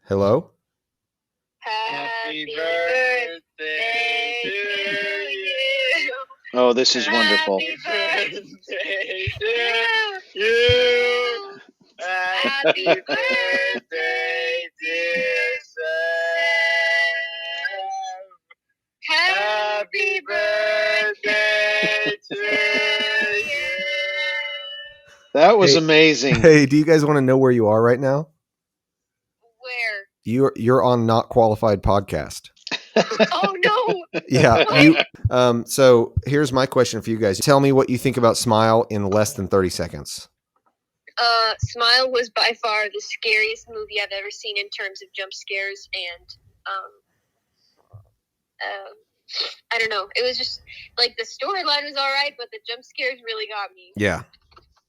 Hello? Happy birthday to you. Oh, this is wonderful. Happy birthday to you. Happy birthday, dear Sam. Happy birthday to you. That was Hey. amazing. Hey, do you guys want to know where you are right now? Where? You're on Not Qualified Podcast. Oh no. Yeah. So here's my question for you guys. Tell me what you think about Smile in less than 30 seconds. Smile was by far the scariest movie I've ever seen in terms of jump scares, and I don't know. It was just like the storyline was all right, but the jump scares really got me. Yeah.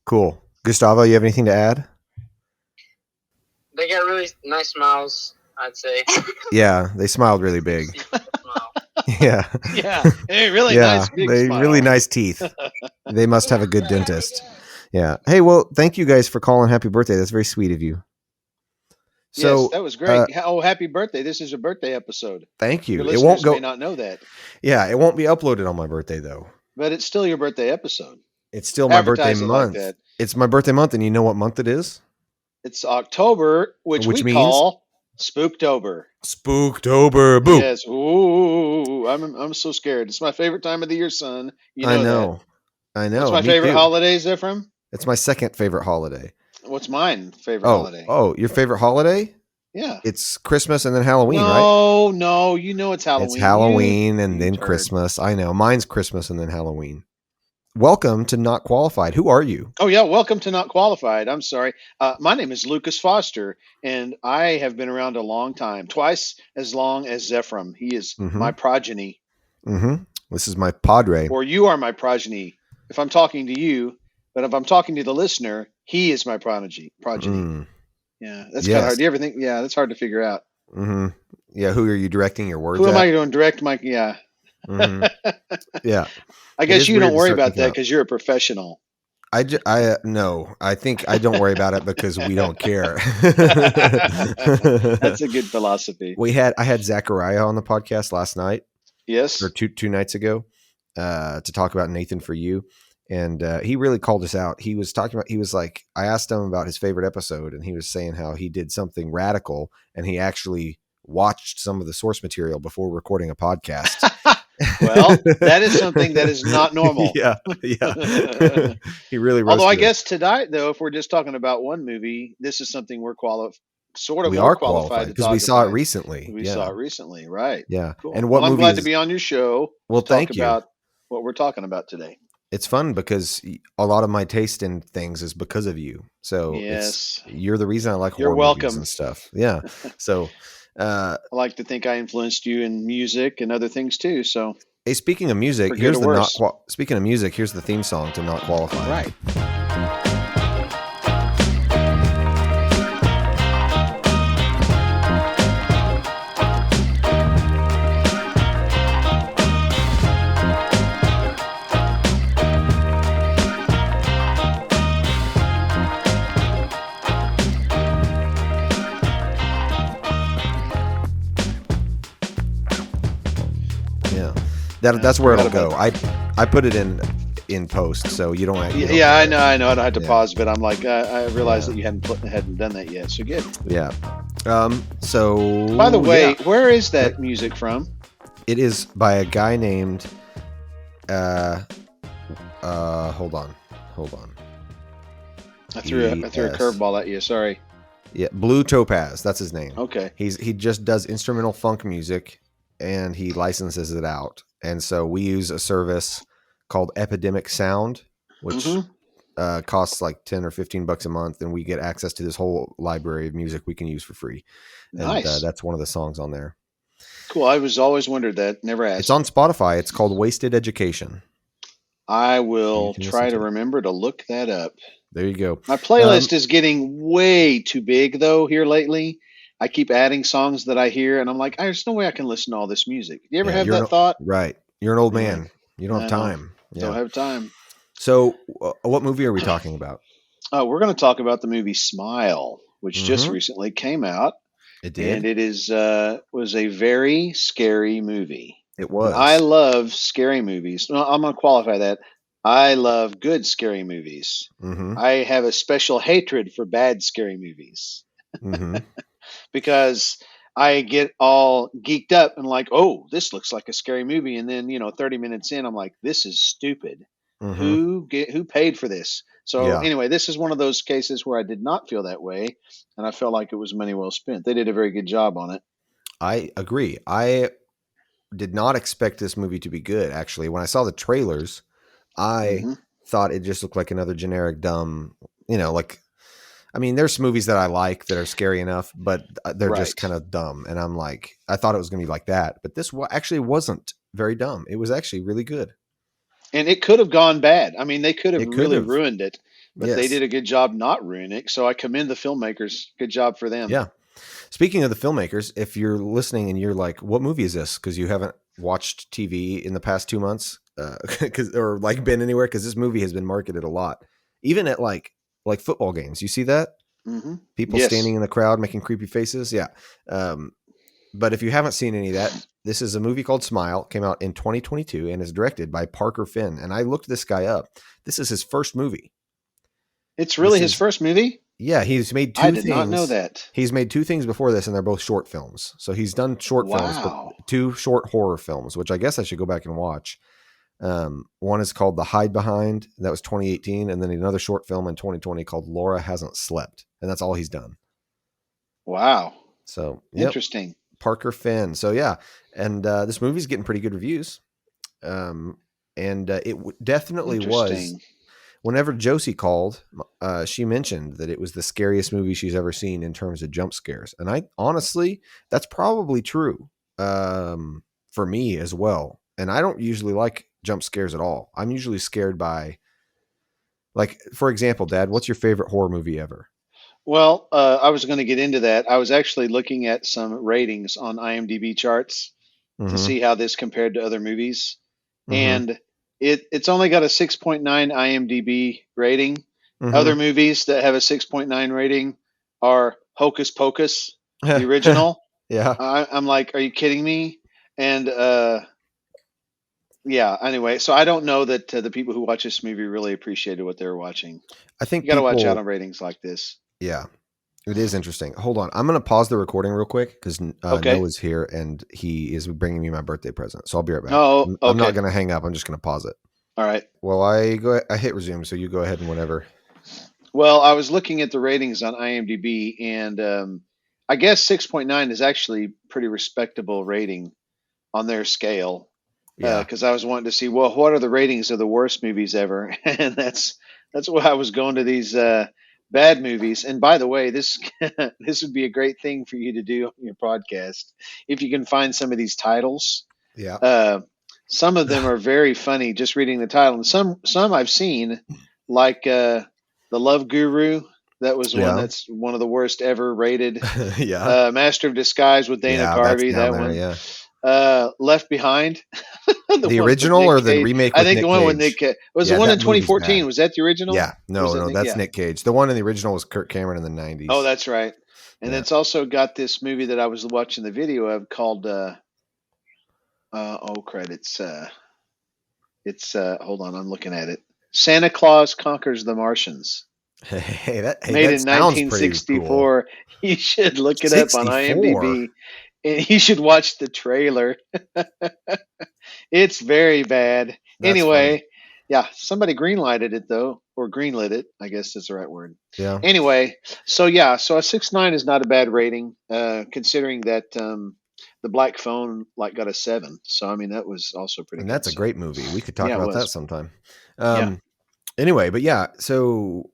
Cool. Gustavo, you have anything to add? They got really nice smiles, I'd say. Yeah, they smiled really big. Smile. Yeah. Yeah, hey, really Yeah, nice big they smile. really nice teeth. They must have a good dentist. Yeah. Hey, well, thank you guys for calling. Happy birthday. That's very sweet of you. So Yes, that was great. Happy birthday! This is a birthday episode. thank you. Your It listeners won't go. may not know that, Yeah, it won't be uploaded on my birthday though. but it's still your birthday episode. It's still my birthday Advertise it like month. that. It's my birthday month, and you know what month it is? It's October, which we means call Spooktober. Spooktober. Boo. Yes. Ooh, I'm so scared. It's my favorite time of the year, son. You know I know. that. I know. What's my Me favorite too. holiday, Zephram? It's my second favorite holiday. What's mine favorite holiday? Oh, your favorite holiday? Yeah. It's Christmas and then Halloween, right? No, you know it's Halloween. It's Halloween and you then turd. Christmas. I know. Mine's Christmas and then Halloween. Welcome to Not Qualified. Who are you? Oh, yeah. Welcome to Not Qualified. I'm sorry. My name is Lucas Foster, and I have been around a long time, twice as long as Zephram. He is my progeny. Mm-hmm. This is my padre. Or you are my progeny. If I'm talking to you, but if I'm talking to the listener, he is my progeny. Mm. Yeah, that's Yes. kind of hard. Do you ever think? Yeah, that's hard to figure out. Mm-hmm. Yeah, who are you directing your words Who am at? I going to direct my? Yeah. Mhm. Yeah. I It guess is you weird don't to worry start about thinking that out. because you're a professional. No, I think I don't worry about it because we don't care. That's a good philosophy. I had Zachariah on the podcast last night Yes. or two nights ago to talk about Nathan For You. And he really called us out. He was like, I asked him about his favorite episode, and he was saying how he did something radical, and he actually watched some of the source material before recording a podcast. Well, that is something that is not normal. Yeah. He really roasted Although I us. guess tonight, though, if we're just talking about one movie, this is something we're we more are qualified qualified to because talk we saw about. it recently. We Yeah. saw it recently, right? Yeah. Cool. And what I'm movie glad is- to be on your show. Well, to talk thank you. about what we're talking about today. It's fun because a lot of my taste in things is because of you. So Yes. you're the reason I like You're horror movies welcome. and stuff. Yeah. So, I like to think I influenced you in music and other things too. So, hey, speaking of music, For good here's or the worse. speaking of music, here's the theme song to Not Qualified. right. Yeah. That's where it'll forgot go. about I put it in post, so you don't. you don't Yeah, have to- I know. I don't have to Yeah. pause, but I'm like, I realized Yeah. that you hadn't done that yet. So good. Yeah. So. By the way, yeah, where is that music from? it is by a guy named. Hold on. I threw a Yes. curveball at you. Sorry. Yeah, Blue Topaz. That's his name. Okay. He just does instrumental funk music, and he licenses it out. And so we use a service called Epidemic Sound, which Mhm. costs like $10 or $15 a month, and we get access to this whole library of music we can use for free. And Nice. that's one of the songs on there. Cool. I was always wondered that. Never asked. It's on Spotify. It's called Wasted Education. I You will can try listen to to it. remember to look that up. There you go. My playlist is getting way too big though here lately. I keep adding songs that I hear, and I'm like, there's no way I can listen to all this music. You ever Yeah, have you're that thought? Right. You're an old Yeah. man. You don't have I know. time. Don't Yeah. have time. So, what movie are we talking about? We're going to talk about the movie Smile, which just Mhm. recently came out. It did. and it was a very scary movie. It And I was. love scary movies. No, I'm going to qualify that. I love good scary movies. Mm-hmm. I have a special hatred for bad scary movies Mm-hmm. because I get all geeked up and like, oh, this looks like a scary movie, and then 30 minutes in, I'm like, this is stupid. Mm-hmm. Who paid for this? So Yeah. anyway, this is one of those cases where I did not feel that way, and I felt like it was money well spent. They did a very good job on it. I agree. I did not expect this movie to be good. Actually, when I saw the trailers, I hmm thought it just looked like another generic dumb, like, I mean, there's movies that I like that are scary enough, but they're just Right. kind of dumb. And I'm like, I thought it was going to be like that, but this actually wasn't very dumb. It was actually really good. And it could have gone bad. I mean, they could have It could really have. ruined it, but they Yes. did a good job not ruining it. So I commend the filmmakers. Good job for them. Yeah. Speaking of the filmmakers, if you're listening and you're like, what movie is this? Because you haven't watched TV in the past 2 months, or like been anywhere, because this movie has been marketed a lot, even at like football games. You see that? hmm People Yes. standing in the crowd making creepy faces. Yeah. But if you haven't seen any of that, this is a movie called Smile, came out in 2022 and is directed by Parker Finn. And I looked this guy up. This is his first movie. It's really This his is- first movie? Yeah, he's made two I things. did not know that. He's made two things before this, and they're both short films. So he's done short films, but Wow. two short horror films, which I guess I should go back and watch. One is called The Hide Behind. That was 2018. And then another short film in 2020 called Laura Hasn't Slept. And that's all he's done. Wow. So, yep, Interesting. Parker Finn. So, yeah. And this movie's getting pretty good reviews. Definitely was. Interesting. Whenever Josie called, she mentioned that it was the scariest movie she's ever seen in terms of jump scares. And I honestly, that's probably true for me as well. And I don't usually like jump scares at all. I'm usually scared by, like, for example, Dad, what's your favorite horror movie ever? Well, I was going to get into that. I was actually looking at some ratings on IMDb charts to Mhm. see how this compared to other movies. Mhm. And it's only got a 6.9 IMDb rating. Mhm. Other movies that have a 6.9 rating are Hocus Pocus, the original. Yeah. I'm like, are you kidding me? And yeah, anyway, so I don't know that the people who watch this movie really appreciated what they were watching. I think You got to watch people- out on ratings like this. Yeah, it is interesting. Hold on. I'm going to pause the recording real quick because Okay. Noah's here and he is bringing me my birthday present. So I'll be right back. Oh, I'm not okay. going to hang up. I'm just going to pause it. All right. Well, I hit resume. So you go ahead and whatever. Well, I was looking at the ratings on IMDb, and I guess 6.9 is actually pretty respectable rating on their scale. Yeah. Because I was wanting to see, well, what are the ratings of the worst movies ever? And that's why I was going to these bad movies. And by the way, this this would be a great thing for you to do on your podcast if you can find some of these titles. Yeah. Some of them are very funny just reading the title, and some I've seen, like The Love Guru. That was Yeah. one that's one of the worst ever rated. Yeah. Master of Disguise with Dana Yeah, Carvey. that's down That there, one. Yeah. Left Behind. The one with original Nick or the Cage. remake I with think Nick the one with Cage? Nick Cage. Was Yeah, the one in that movie's 2014? bad. Was that the original? Yeah. Or No, was that no, Nick- that's yeah. Nick Cage. The one in the original was Kirk Cameron in the 90s. Oh, that's right. And Yeah. it's also got this movie that I was watching the video of called it's hold on, I'm looking at it. Santa Claus Conquers the Martians. Hey, that Made in sounds pretty 1964. You should look it up on 64? IMDb. And you should watch the trailer. It's very bad. That's Anyway, funny. yeah, somebody greenlighted it though, or greenlit it. I guess that's the right word. Yeah. Anyway, so yeah, so a 6.9 is not a bad rating, considering that the Black Phone got a 7. So I mean that was also pretty. And good. that's a So, great movie. We could talk Yeah, it about that was. sometime. Yeah. Anyway, but yeah, so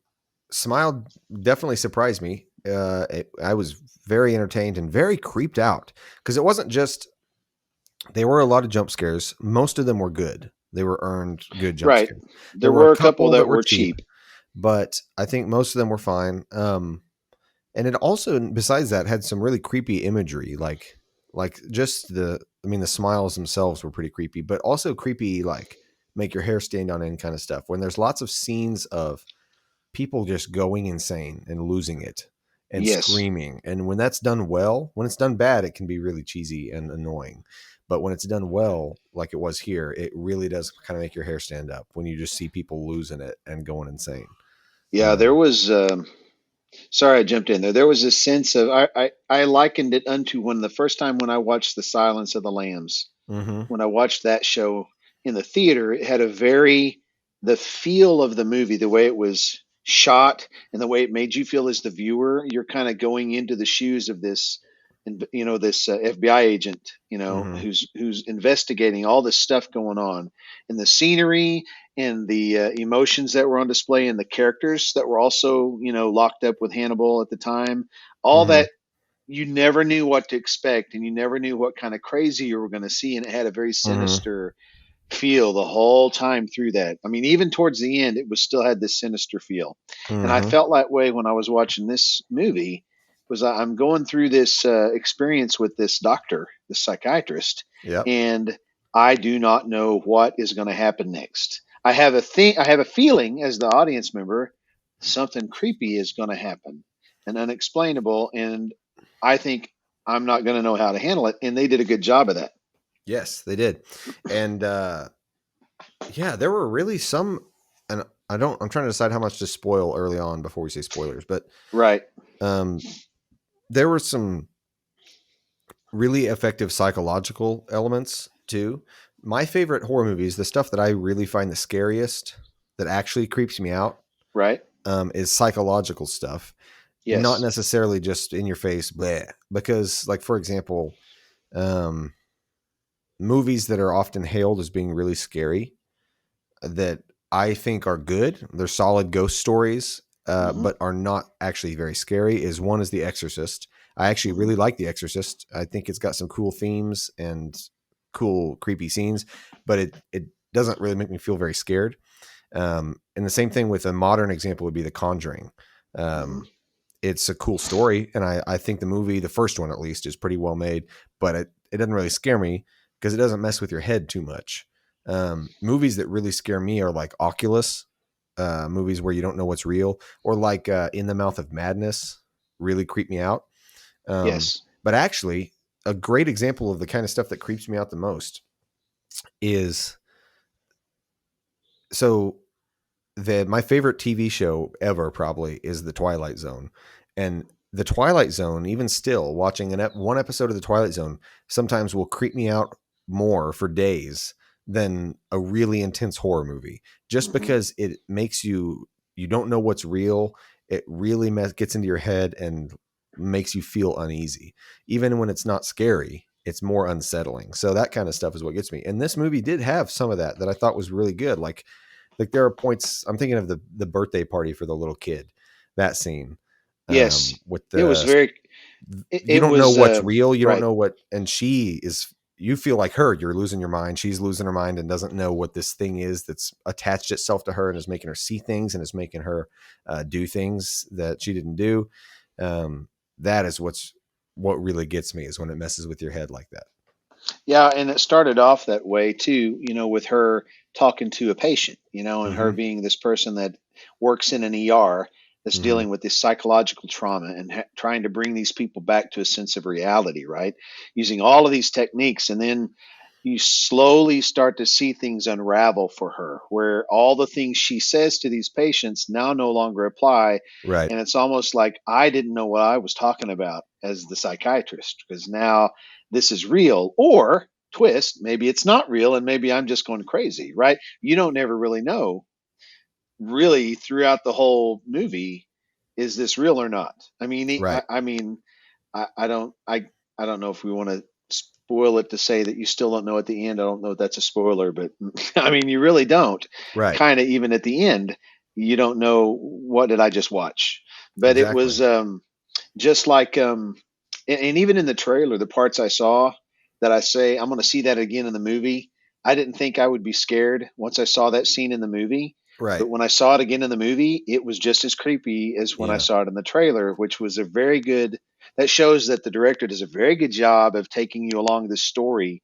Smile definitely surprised me. I was very entertained and very creeped out because it wasn't just, there were a lot of jump scares. Most of them were good. They were earned good jump Right. scares. There were a couple that were cheap. But I think most of them were fine. And it also, besides that, had some really creepy imagery, like just the smiles themselves were pretty creepy, but also creepy, like make your hair stand on end kind of stuff. When there's lots of scenes of people just going insane and losing it. and Yes. screaming. And when that's done well, when it's done bad, it can be really cheesy and annoying. But when it's done well, like it was here, it really does kind of make your hair stand up when you just see people losing it and going insane. Yeah, there was. Sorry, I jumped in there. There was a sense of I likened it unto when the first time when I watched The Silence of the Lambs. Mm-hmm. When I watched that show in the theater, it had the feel of the movie, the way it was shot and the way it made you feel as the viewer. You're kind of going into the shoes of this, this FBI agent, Mm-hmm. who's investigating all this stuff going on, and the scenery and the emotions that were on display and the characters that were also, locked up with Hannibal at the time. All Mm-hmm. that, you never knew what to expect, and you never knew what kind of crazy you were going to see, and it had a very Mm-hmm. sinister feel the whole time through that. I mean, even towards the end, it was still had this sinister feel, and I Mm-hmm. felt that way when I was watching this movie. Was I'm going through this experience with this doctor, this psychiatrist, Yep. and I do not know what is going to happen next. I have a feeling as the audience member, something creepy is going to happen and unexplainable, and I think I'm not going to know how to handle it. And they did a good job of that. Yes, they did. And yeah, there were really some, and I'm trying to decide how much to spoil early on before we say spoilers, but Right. um, there were some really effective psychological elements too. My favorite horror movies, the stuff that I really find the scariest, that actually creeps me out, Right. is psychological stuff, not Yes. necessarily just in your face, bleh. Because, like, for example, um, movies that are often hailed as being really scary that I think are good, they're solid ghost stories, Hmm. but are not actually very scary. One is The Exorcist. I actually Hmm. really like The Exorcist. I think it's got some cool themes and cool creepy scenes, but it doesn't really make me feel very scared. And the same thing with a modern example would be The Conjuring. Hmm. Um, it's a cool story, and I think the movie, the first one at least, is pretty well made, but it doesn't really scare me because it doesn't mess with your head too much. Movies that really scare me are like Oculus, movies where you don't know what's real, or like In the Mouth of Madness really creep me out. Yes. But actually, a great example of the kind of stuff that creeps me out the most is so my favorite TV show ever probably is The Twilight Zone. And The Twilight Zone, even still, watching one episode of The Twilight Zone sometimes will creep me out more for days than a really intense horror movie, just Hmm. because it makes you don't know what's real. It really gets into your head and makes you feel uneasy. Even when it's not scary, it's more unsettling. So that kind of stuff is what gets me. And this movie did have some of that I thought was really good. Like there are points I'm thinking of the birthday party for the little kid, that scene, Yes. with It was the, very. you It don't know was what's real. You don't right. know what, and you feel like her, you're losing your mind. She's losing her mind and doesn't know what this thing is that's attached itself to her and is making her see things and is making her do things that she didn't do. That is what really gets me, is when it messes with your head like that. Yeah, and it started off that way too, with her talking to a patient, and her Mm-hmm. being this person that works in an ER that's Mm-hmm. dealing with this psychological trauma and trying to bring these people back to a sense of reality, right? Using all of these techniques, and then you slowly start to see things unravel for her, where all the things she says to these patients now no longer apply. Right. And it's almost like I didn't know what I was talking about as the psychiatrist, because now this is real, or twist, maybe it's not real and maybe I'm just going crazy, right? You don't never really know, really, throughout the whole movie, is this real or not? I mean, Right. I mean, I don't know if we want to spoil it to say that you still don't know at the end. I don't know if that's a spoiler, but I mean, you really don't. Right. Kind of even at the end, you don't know what did I just watch. But it Exactly. was just like and even in the trailer, the parts I saw that I say I'm going to see that again in the movie. I didn't think I would be scared once I saw that scene in the movie, Right. but when I saw it again in the movie, it was just as creepy as when I Yeah. saw it in the trailer, which was a very good. That shows that the director does a very good job of taking you along this story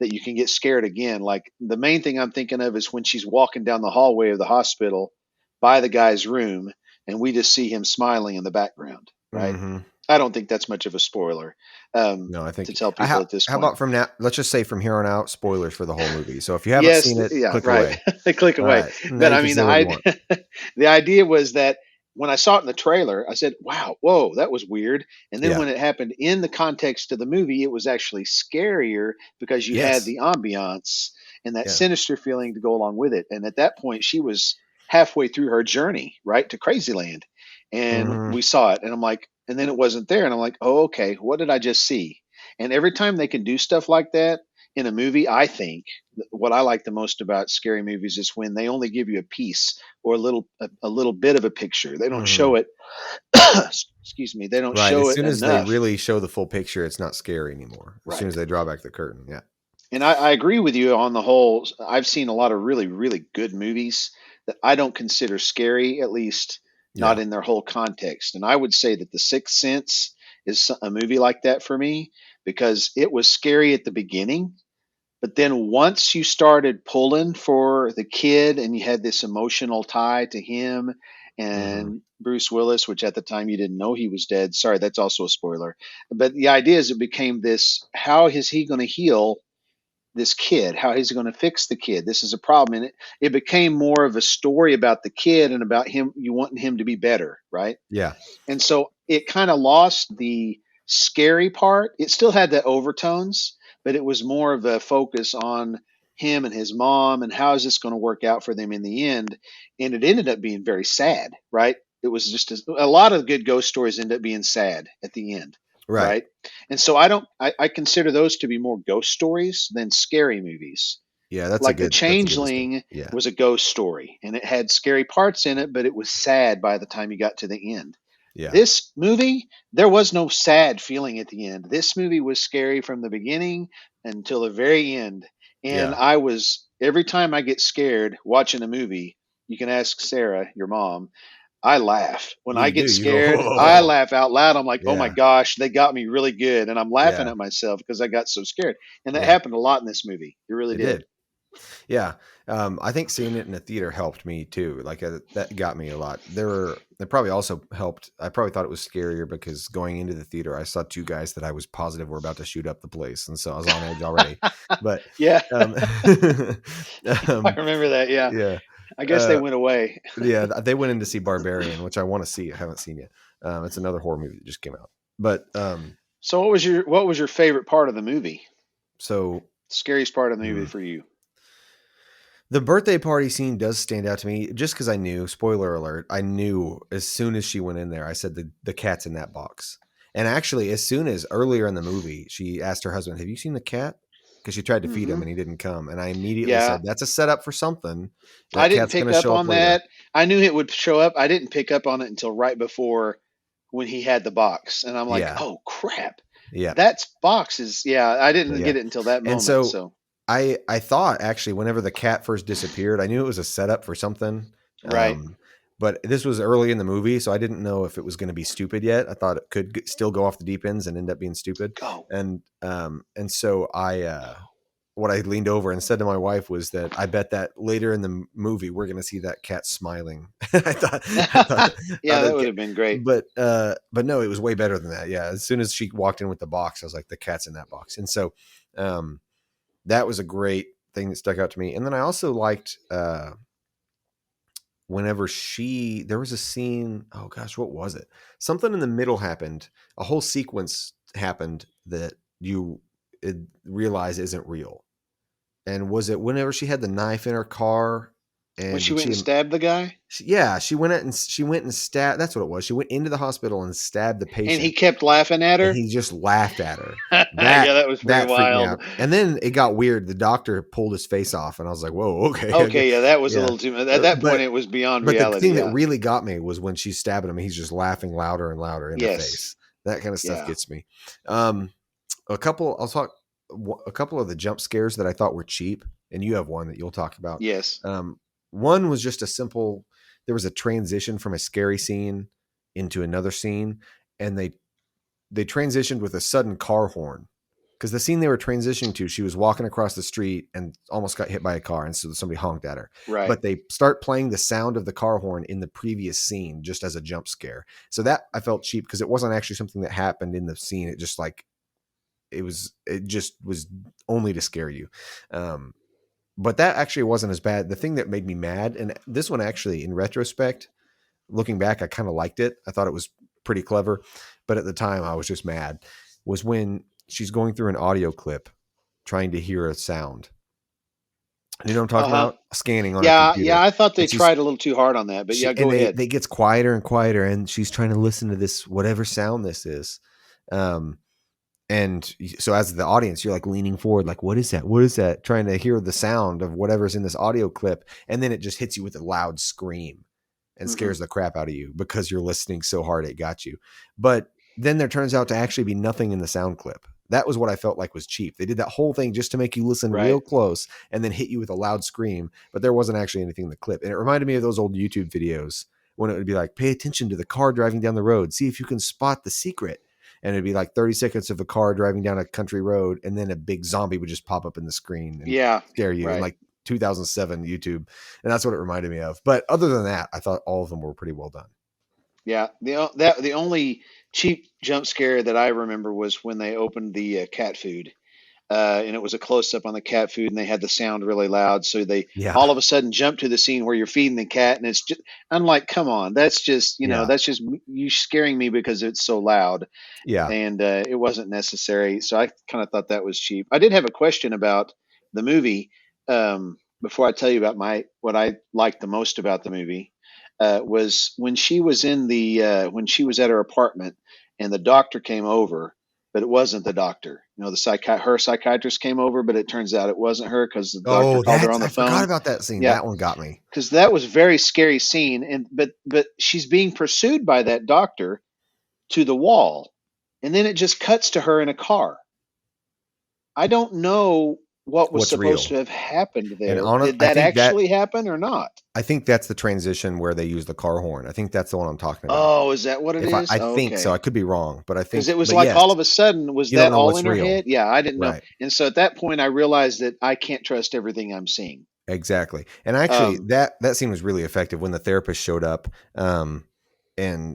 that you can get scared again. Like the main thing I'm thinking of is when she's walking down the hallway of the hospital by the guy's room, and we just see him smiling in the background. right? Mm-hmm. I don't think that's much of a spoiler No, I to think. tell people at this How point. about from now? Let's just say from here on out, spoilers for the whole movie. So if you haven't Yes, seen it, yeah, click right. away. Click All away. right, now But you I can mean, say what you want. the idea was that when I saw it in the trailer, I said, "Wow, whoa, that was weird." And then Yeah. when it happened in the context of the movie, it was actually scarier because you had Yes. the ambiance and that Yeah. sinister feeling to go along with it. And at that point, she was halfway through her journey, right, to Crazyland, and Mm-hmm. we saw it, and I'm like, and then it wasn't there, and I'm like, "Oh, okay, what did I just see?" And every time they can do stuff like that in a movie, I think what I like the most about scary movies is when they only give you a piece or a little bit of a picture. They don't Mm-hmm. show it. Excuse me. They don't Right. show As it soon as they enough. really show the full picture, it's not scary anymore. As soon Right. as they draw back the curtain. Yeah. And I agree with you on the whole. I've seen a lot of really, really good movies that I don't consider scary, at least not Yeah. in their whole context. And I would say that The Sixth Sense is a movie like that for me because it was scary at the beginning. But then once you started pulling for the kid and you had this emotional tie to him Mm-hmm. and Bruce Willis, which at the time you didn't know he was dead. Sorry, that's also a spoiler. But the idea is it became this, how is he going to heal this kid? How is he going to fix the kid? This is a problem. And it became more of a story about the kid and about him, you wanting him to be better, right? Yeah. And so it kind of lost the scary part. It still had the overtones, but it was more of a focus on him and his mom and how is this going to work out for them in the end. And it ended up being very sad, right? It was just a lot of good ghost stories end up being sad at the end, Right. right? And so I consider those to be more ghost stories than scary movies. Yeah. Like The That's a good distinction. Changeling Yeah. was a ghost story and it had scary parts in it, but it was sad by the time you got to the end. Yeah. This movie, there was no sad feeling at the end. This movie was scary from the beginning until the very end. And Yeah. I was, every time I get scared watching a movie, you can ask Sarah, your mom, I laugh. When I You do. get You go, scared, I oh, laugh out loud. I'm like, oh my yeah. gosh, they got me really good. And I'm laughing Yeah. at myself because I got so scared. And that Yeah. happened a lot in this movie. It really It did. did. Yeah. I think seeing it in the theater helped me too. Like that got me a lot. It probably also helped. I probably thought it was scarier because going into the theater, I saw two guys that I was positive were about to shoot up the place. And so I was on edge already, but, Yeah, um, I remember that. Yeah. yeah, I guess they went away. yeah, they went in to see Barbarian, which I want to see. I haven't seen yet. It's another horror movie that just came out, but, So what was your favorite part of the movie? so Scariest part of the movie hmm. for you? The birthday party scene does stand out to me just because I knew, spoiler alert, I knew as soon as she went in there, I said the cat's in that box. And actually, as soon as earlier in the movie, she asked her husband, have you seen the cat? Because she tried to feed him Hmm. and he didn't come. And I immediately Yeah, said, that's a setup for something. I That didn't cat's going pick to up show up on later. that. I knew it would show up. I didn't pick up on it until right before when he had the box, and I'm like, Yeah. oh crap, Yeah. that's boxes. Yeah, I didn't Yeah. get it until that And moment. so So I thought actually whenever the cat first disappeared, I knew it was a setup for something. right. But this was early in the movie, so I didn't know if it was going to be stupid yet. I thought it could still go off the deep ends and end up being stupid. Oh, And so what I leaned over and said to my wife was that I bet that later in the movie we're going to see that cat smiling. I thought yeah, that would okay. have been great. But no, it was way better than that. Yeah, as soon as she walked in with the box, I was like, the cat's in that box. And so that was a great thing that stuck out to me. And then I also liked whenever there was a scene, oh gosh, what was it? Something in the middle happened. A whole sequence happened that you realize isn't real. And was it whenever she had the knife in her car When and she went and stabbed the guy, she went and stabbed. That's what it was. She went into the hospital and stabbed the and he patient, kept laughing at and her. he just laughed at her. Yeah, that was pretty That freaked me wild. out. And then it got weird. The doctor pulled his face off, and I was like, "Whoa, okay." Okay, yeah, that was a Yeah. little too much. At that point, But it was beyond but the reality. thing that Yeah. really got me was when she's stabbing him, he's just laughing louder and louder in her Yes. face. That kind of stuff Yeah. gets me. I'll talk a couple of the jump scares that I thought were cheap, and you have one that you'll talk about. Yes. One was just there was a transition from a scary scene into another scene, and they transitioned with a sudden car horn. because the scene they were transitioning to, she was walking across the street and almost got hit by a car, and so somebody honked at her. Right. But they start playing the sound of the car horn in the previous scene just as a jump scare. So that I felt cheap because it wasn't actually something that happened in the scene. It just like it just was only to scare you. But that actually wasn't as bad. The thing that made me mad, and this one actually, in retrospect, looking back, I kind of liked it. I thought it was pretty clever, but at the time I was just mad, was when she's going through an audio clip trying to hear a sound. You know what I'm talking about? Scanning on her computer. Yeah. I thought they tried a little too hard on that, but go ahead. It gets quieter and quieter, and she's trying to listen to this, whatever sound this is. And so as the audience, you're like leaning forward, like, what is that? What is that? Trying to hear the sound of whatever's in this audio clip. And then it just hits you with a loud scream and scares the crap out of you because you're listening so hard it got you. But then there turns out to actually be nothing in the sound clip. That was what I felt like was cheap. They did that whole thing just to make you listen real close and then hit you with a loud scream, but there wasn't actually anything in the clip. And it reminded me of those old YouTube videos when it would be like, pay attention to the car driving down the road. See if you can spot the secret. And it'd be like 30 seconds of a car driving down a country road, and then a big zombie would just pop up in the screen and scare you. In like 2007 YouTube. And that's what it reminded me of. But other than that, I thought all of them were pretty well done. Yeah. The only cheap jump scare that I remember was when they opened the cat food. And it was a close up on the cat food, and they had the sound really loud. So they all of a sudden jump to the scene where you're feeding the cat, and it's just, I'm like, come on, that's just, that's just you scaring me because it's so loud. Yeah. And it wasn't necessary. So I kind of thought that was cheap. I did have a question about the movie. Before I tell you about what I liked the most about the movie, was when she was when she was at her apartment and the doctor came over, but it wasn't the doctor. Her psychiatrist came over, but it turns out it wasn't her because the doctor called her on the phone. I forgot about that scene. Yeah. That one got me. Because that was a very scary scene. But she's being pursued by that doctor to the wall. And then it just cuts to her in a car. I don't know what's supposed to have happened there. Did that actually happen or not? I think that's the transition where they use the car horn. I think that's the one I'm talking about. Oh, is that what it is? I think so. I could be wrong, but I think because it was like all of a sudden was that all in her head? Yeah, I didn't know. And so at that point, I realized that I can't trust everything I'm seeing. Exactly. And actually, that scene was really effective when the therapist showed up. And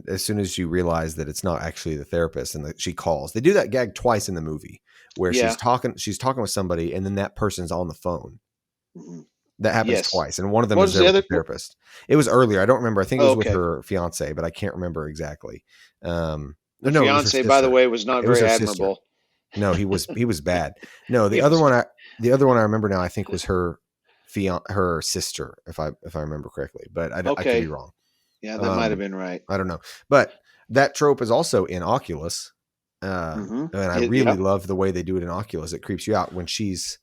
as soon as you realize that it's not actually the therapist and that she calls, they do that gag twice in the movie where she's talking with somebody and then that person's on the phone. Mm-hmm. That happens twice. And one of them is there with the therapist. It was earlier. I don't remember. I think it was with her fiance, but I can't remember exactly. The fiance, by the way, was not very admirable. No, he was bad. No, the other one I remember now, I think was her sister, if I remember correctly, but I could be wrong. Yeah, that might have been right. I don't know. But that trope is also in Oculus. And I really love the way they do it in Oculus. It creeps you out when she's...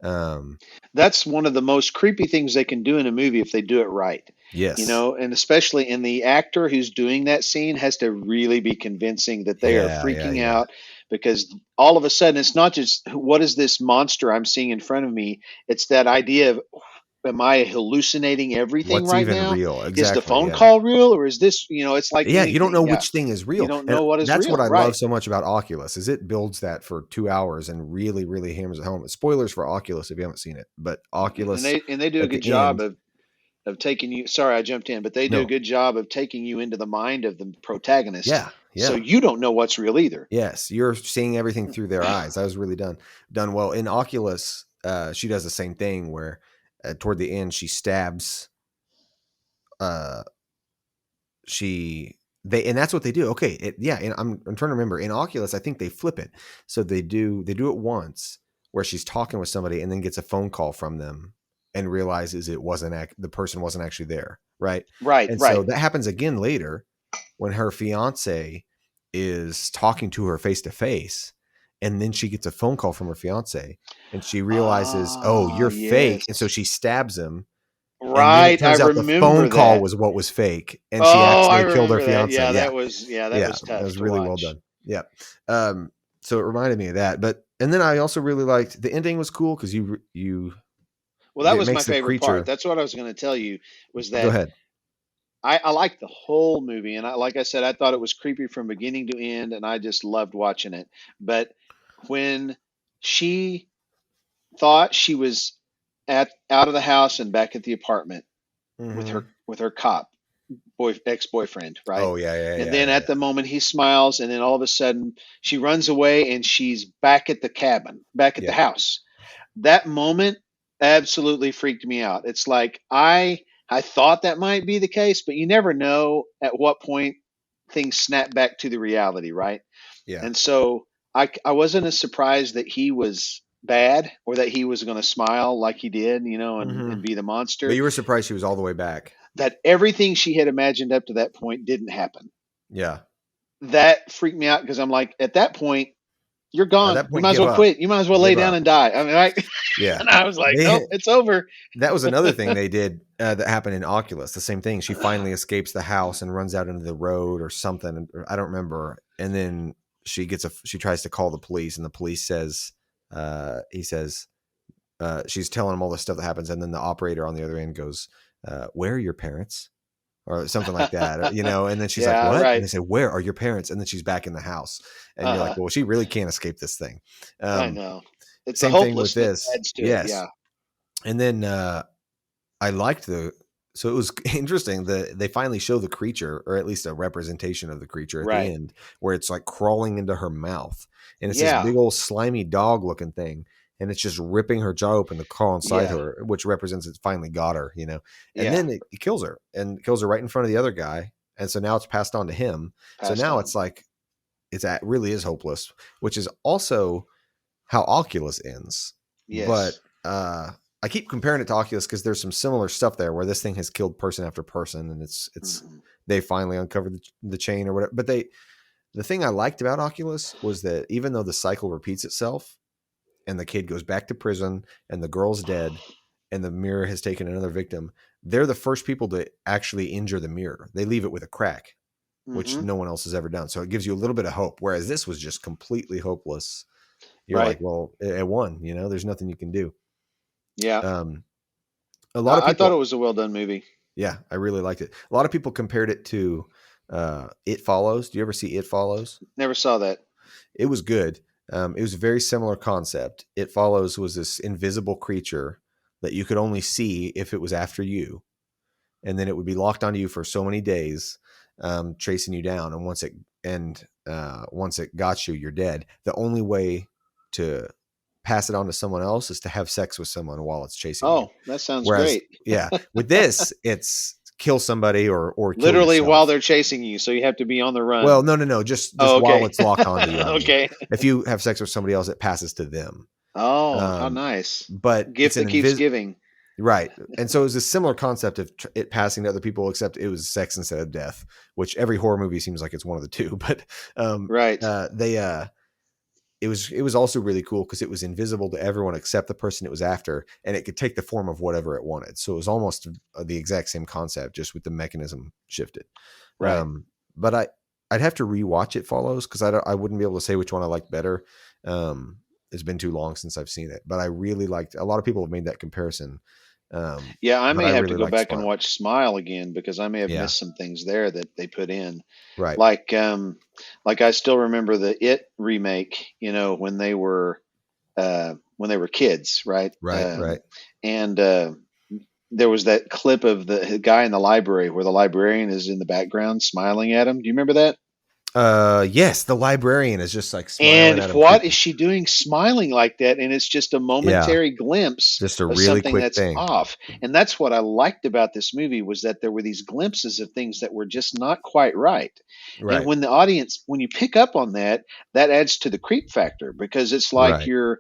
That's one of the most creepy things they can do in a movie if they do it right. Yes. And especially in the actor who's doing that scene has to really be convincing that they are freaking out, because all of a sudden it's not just, what is this monster I'm seeing in front of me? It's that idea of, am I hallucinating everything right now? What's even real? Exactly. Is the phone call real, or is this, it's like, you don't know which thing is real. You don't know what is real. That's what I love so much about Oculus is it builds that for 2 hours and really, really hammers it home. Spoilers for Oculus if you haven't seen it, but Oculus. And they do a good job of taking you, sorry, I jumped in, but they do a good job of taking you into the mind of the protagonist. Yeah. Yeah. So you don't know what's real either. Yes. You're seeing everything through their eyes. That was really done well. In Oculus, she does the same thing where, toward the end, she stabs. And that's what they do. Okay, and I'm trying to remember. In Oculus, I think they flip it. So they do it once where she's talking with somebody and then gets a phone call from them and realizes the person wasn't actually there. Right. Right. And so that happens again later when her fiance is talking to her face to face. And then she gets a phone call from her fiance and she realizes, you're fake. And so she stabs him. Right. And it turns out the phone call was what was fake. And she actually killed her fiance. Yeah, that was tough. That was really well done. Yeah. So it reminded me of that. And then I also really liked the ending was cool because well, that was my favorite part. That's what I was going to tell you was that. Go ahead. I liked the whole movie. And like I said, I thought it was creepy from beginning to end and I just loved watching it. But when She thought she was out of the house and back at the apartment Mhm. with her cop ex-boyfriend, right? Oh yeah, yeah, And yeah, then yeah, at the moment he smiles, and then all of a sudden she runs away and she's back at the cabin, back at the yeah. house. That moment absolutely freaked me out. It's like I thought that might be the case, but you never know at what point things snap back to the reality, right? Yeah. And so I wasn't as surprised that he was bad or that he was going to smile like he did, Hmm. and be the But monster. you were surprised she was all the way back. That everything she had imagined up to that point didn't happen. Yeah. That freaked me out because I'm like, at that point, you're At gone. that You point, might as give well up. quit. You might as well lay Give down up. and die. I mean, right? Yeah. And I was like, They nope, it's over. That was another thing they did that happened in Oculus. The same thing. She finally escapes the house and runs out into the road or something. I don't remember. And then she tries to call the police, and the police says, he says, she's telling him all the stuff that happens, and then the operator on the other end goes, "Where are your parents?" Or something like that, And then she's like, Yeah, "What?" And right. they say, "Where are your parents?" And then she's back in the house, and you're like, Uh-huh. "Well, she really can't escape this thing." I Um, know. It's the Same thing with hopelessness this. adds to it. Yes. Yeah. And then I liked so it was interesting that they finally show the creature, or at least a representation of the creature at the Right. end, where it's like crawling into her mouth, and it's this Yeah. big old slimy dog looking thing, and it's just ripping her jaw open to crawl inside Yeah. her, which represents it's finally got her, and Yeah. then it kills her and kills her right in front of the other guy, and so now it's passed on to him. So Passed now on. it's like really is hopeless, which is also how Oculus ends, but Yes. I keep comparing it to Oculus because there's some similar stuff there where this thing has killed person after person, and it's Mhm. they finally uncovered the chain or whatever. But the thing I liked about Oculus was that even though the cycle repeats itself, and the kid goes back to prison, and the girl's dead, and the mirror has taken another victim, they're the first people to actually injure the mirror. They leave it with a crack, which Mhm. no one else has ever done. So it gives you a little bit of hope. Whereas this was just completely hopeless. You're like, Right. well, it won. There's nothing you can do. Yeah. Um, a lot of I thought it people, was a well done movie. yeah, I really liked it. A lot of people compared it to It Follows. Do you ever see It Follows? Never saw that. It was good. It was a very similar concept. It Follows was this invisible creature that you could only see if it was after you, and then it would be locked onto you for so many days, chasing you down. And once it got you, you're dead. The only way to pass it on to someone else is to have sex with someone while it's chasing you. Oh, that sounds Whereas, great. yeah, with this, it's kill somebody or kill Literally while yourself. they're chasing you, so you have to be on the run. Well, no, just Oh, while okay. it's locked onto you. Okay. If you have sex with somebody else, it passes to them. Oh, how nice. But Gift it's that keeps giving. right, and so it was a similar concept of it passing to other people, except it was sex instead of death, which every horror movie seems like it's one of the two. But Right. it was also really cool because it was invisible to everyone except the person it was after, and it could take the form of whatever it wanted. So it was almost the exact same concept, just with the mechanism shifted. Right. But I'd have to rewatch It Follows because I wouldn't be able to say which one I liked better. It's been too long since I've seen it, but I really liked. A lot of people have made that comparison. Yeah, I but may have really to go liked back and Smile. watch Smile again because I may have Yeah. missed some things there that they put in. Right. Like I still remember the It remake, when they were kids, right? Right. And there was that clip of the guy in the library where the librarian is in the background smiling at him. Do you remember that? Yes, the librarian is just like smiling And at him. what is she doing smiling like that? And it's just a momentary glimpse Just a of really something quick that's thing. off. And that's what I liked about this movie was that there were these glimpses of things that were just not quite right. Right. And when you pick up on that, that adds to the creep factor because it's like Right.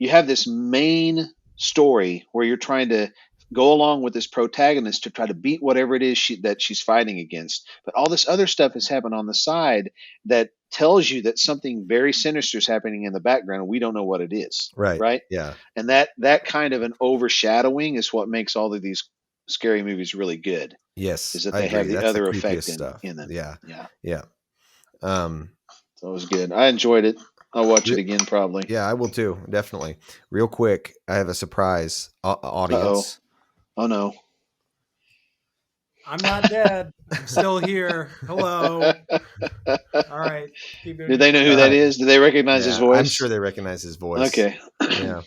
you have this main story where you're trying to go along with this protagonist to try to beat whatever it is that she's fighting against. But all this other stuff has happened on the side that tells you that something very sinister is happening in the background and we don't know what it is. Right. Right. Yeah. And that kind of an overshadowing is what makes all of these scary movies really good. Yes. Is that I they have agree. the That's other the effect creepiest stuff. in them. Yeah. Yeah. Yeah. So it was good. I enjoyed it. I'll watch it again probably. Yeah, I will too. Definitely. Real quick, I have a surprise audience. Oh no. I'm not dead. I'm still here. Hello. All right. Keep doing Do they know who that is? Do they recognize his voice? I'm sure they recognize his voice. Okay. Yeah.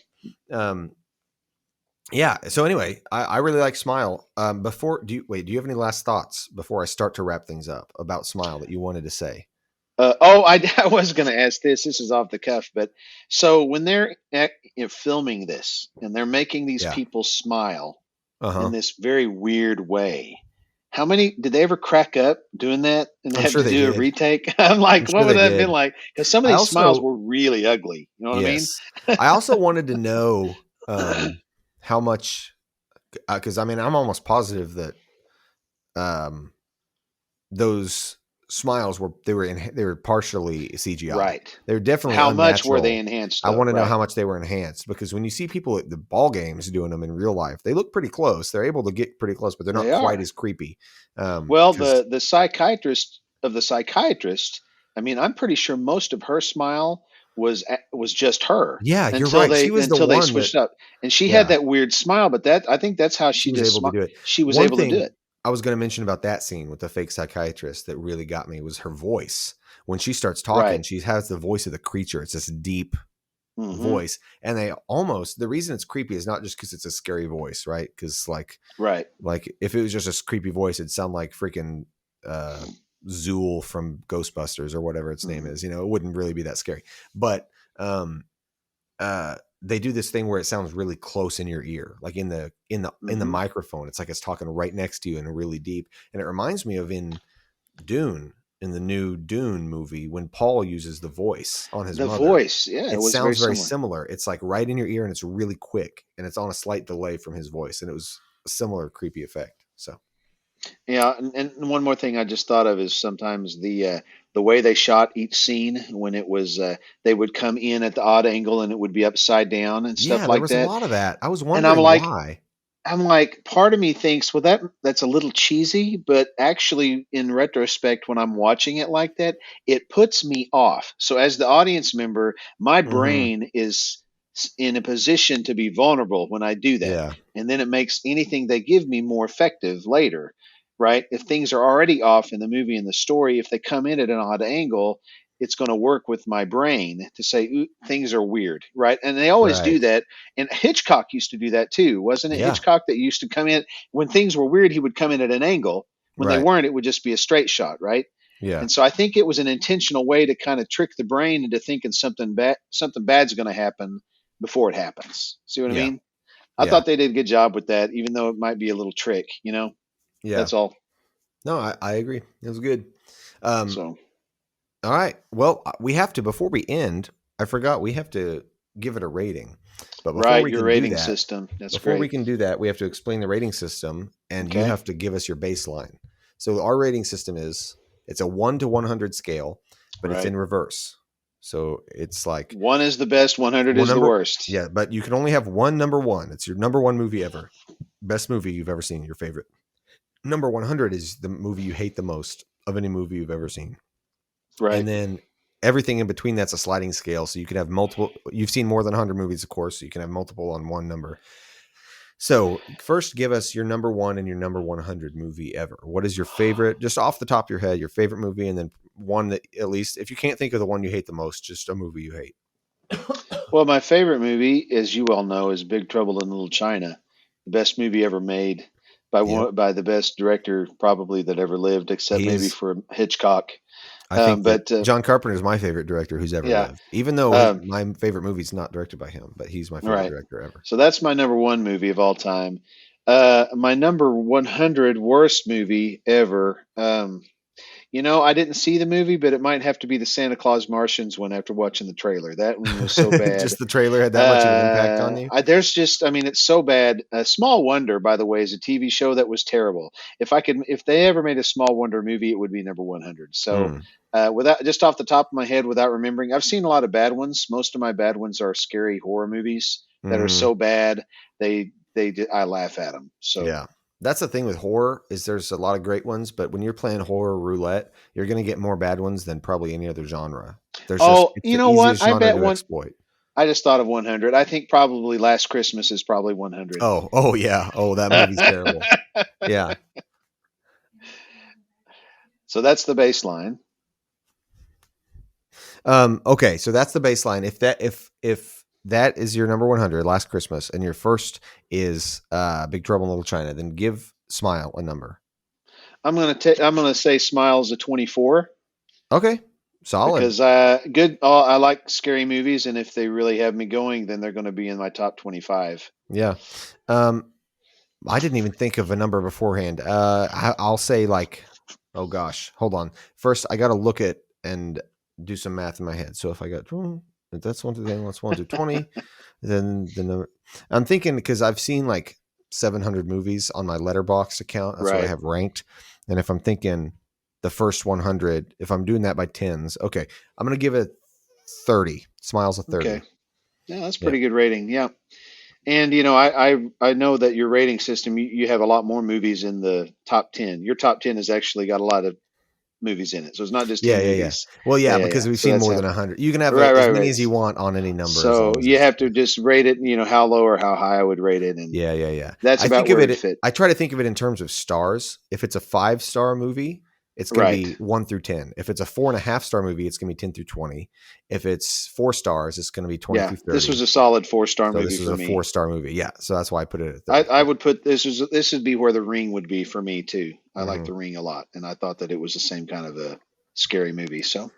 Yeah. So anyway, I really like Smile. Do you have any last thoughts before I start to wrap things up about Smile that you wanted to say? I was going to ask this. This is off the cuff, but so when they're filming this and they're making these Yeah. people smile Uh-huh. in this very weird way, how many did they ever crack up doing that and I'm have sure to they do a did. retake? I'm like, I'm sure what would they that have did. been like? Because some of I these also- smiles were really ugly. You know what Yes. I also wanted to know how much, because I'm almost positive that those smiles were partially CGI. Right. They were definitely How much were unnatural. they enhanced? I want to know Right. how much they were enhanced, because when you see people at the ball games doing them in real life, they look pretty close. They're able to get pretty close, but they're not They quite are. as creepy. Well, 'cause- the psychiatrist of the psychiatrist, I mean, I'm pretty sure most of her smile was just her. Yeah, you're until right. They, She was the until they one switched that- up, and she Yeah. had that weird smile. But I think that's how she she was just able to do it. She was One able to thing do it. I was going to mention about that scene with the fake psychiatrist that really got me was her voice. When she starts talking, Right. she has the voice of the creature. It's this deep Mhm. voice. And the reason it's creepy is not just because it's a scary voice, right? Because like if it was just a creepy voice, it'd sound like freaking Zool from Ghostbusters or whatever its name is. You know, it wouldn't really be that scary. But they do this thing where it sounds really close in your ear, like in the microphone. It's like it's talking right next to you and really deep. And it reminds me of in Dune, in the new Dune movie, when Paul uses the voice on his mother. Voice, yeah, it was sounds very similar. similar. It's like right in your ear, and it's really quick, and it's on a slight delay from his voice, and it was a similar creepy effect. So Yeah, and one more thing I just thought of is sometimes the way they shot each scene when it was they would come in at the odd angle and it would be upside down and stuff yeah, like there was that. a lot of that. I was wondering why. I'm like, part of me thinks, well, that's a little cheesy, but actually, in retrospect, when I'm watching it like that, it puts me off. So, as the audience member, my brain is in a position to be vulnerable when I do that, Yeah. and then it makes anything they give me more effective later, right? If things are already off in the movie and the story, if they come in at an odd angle, it's going to work with my brain to say, ooh, things are weird, right? And they always do Right. that. And Hitchcock used to do that too, wasn't it? Yeah. Hitchcock that used to come in when things were weird, he would come in at an angle. When they Right. weren't, it would just be a straight shot, right? Yeah. And so I think it was an intentional way to kind of trick the brain into thinking something bad's going to happen before it happens. See what I Yeah. mean? I Yeah. thought they did a good job with that, even though it might be a little trick, you know? Yeah. That's all. No, I agree. It was good. So All right. Well, we have to, before we end, I forgot we have to give it a rating. But before right, we your can rating do that, system. That's before great. we can do that, we have to explain the rating system, and you Okay. have to give us your baseline. So our rating system it's a 1 to 100 scale, but it's Right. in reverse. So it's like 1 is the best, 100 is the worst. Yeah, but you can only have one number one. It's your number one movie ever. Best movie you've ever seen, your favorite. Number 100 is the movie you hate the most of any movie you've ever seen. Right. And then everything in between that's a sliding scale. So you can have multiple. You've seen more than 100 movies, of course, so you can have multiple on one number. So first, give us your number one and your number 100 movie ever. What is your favorite, just off the top of your head, your favorite movie, and then one that, at least, if you can't think of the one you hate the most, just a movie you hate. Well, my favorite movie, as you all know, is Big Trouble in Little China, the best movie ever made by the best director probably that ever lived, except maybe for Hitchcock. I think but John Carpenter is my favorite director who's ever lived. Even though my favorite movie is not directed by him, but he's my favorite director ever. So that's my number one movie of all time. My number 100 worst movie ever. I didn't see the movie, but it might have to be the Santa Claus Martians one after watching the trailer. That one was so bad. Just the trailer had that much of an impact on you? It's so bad. Small Wonder, by the way, is a TV show that was terrible. If they ever made a Small Wonder movie, it would be number 100. So without just off the top of my head, without remembering, I've seen a lot of bad ones. Most of my bad ones are scary horror movies that are so bad I laugh at them. So yeah. That's the thing with horror is there's a lot of great ones, but when you're playing horror roulette, you're going to get more bad ones than probably any other genre. You know what? I bet one. Exploit. I just thought of 100. I think probably Last Christmas is probably 100. Oh yeah. Oh, that movie's terrible. Yeah. So that's the baseline. Okay, so that's the baseline. If that is your number 100, Last Christmas, and your first is Big Trouble in Little China, then give Smile a number. I'm gonna say Smile's a 24. Okay, solid. Because good. I like scary movies, and if they really have me going, then they're going to be in my top 25. Yeah. I didn't even think of a number beforehand. I'll say like, oh gosh, hold on. First, I got to look at and do some math in my head. So if I got that's 1 to 10, that's 1 to 20, then the number. I'm thinking because I've seen like 700 movies on my Letterboxd account. That's what I Right. have ranked. And if I'm thinking the first 100, if I'm doing that by tens, okay, I'm gonna give it 30. Smile's a 30. Okay. Yeah, that's pretty good rating. Yeah. And I know that your rating system, you have a lot more movies in the top 10. Your top 10 has actually got a lot of movies in it, so it's not just 10 movies. Well, Yeah, because we've so seen that's more how- than 100. You can have Right, as right, many right. as you want on any number. So as long as you it's- have to just rate it, how low or how high I would rate it, and Yeah. that's I about think of where it. it fit. I try to think of it in terms of stars. If it's a 5-star movie, it's going to be Right. 1 through 10. If it's a 4.5-star movie, it's going to be 10 through 20. If it's 4 stars, it's going to be 20 Yeah, through 30. this was a solid 4-star so movie this is for a me. 4-star movie. Yeah, so that's why I put it at 30. I would put this would be where The Ring would be for me too. I like Mhm. The Ring a lot, and I thought that it was the same kind of a scary movie. So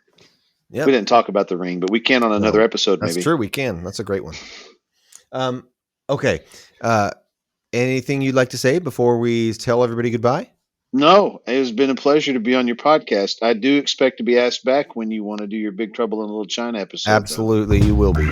Yep. we didn't talk about The Ring, but we can on another episode That's maybe. true. We can. That's a great one. Okay. Anything you'd like to say before we tell everybody goodbye? No, it has been a pleasure to be on your podcast. I do expect to be asked back when you want to do your Big Trouble in Little China episode. though. Absolutely, you will be.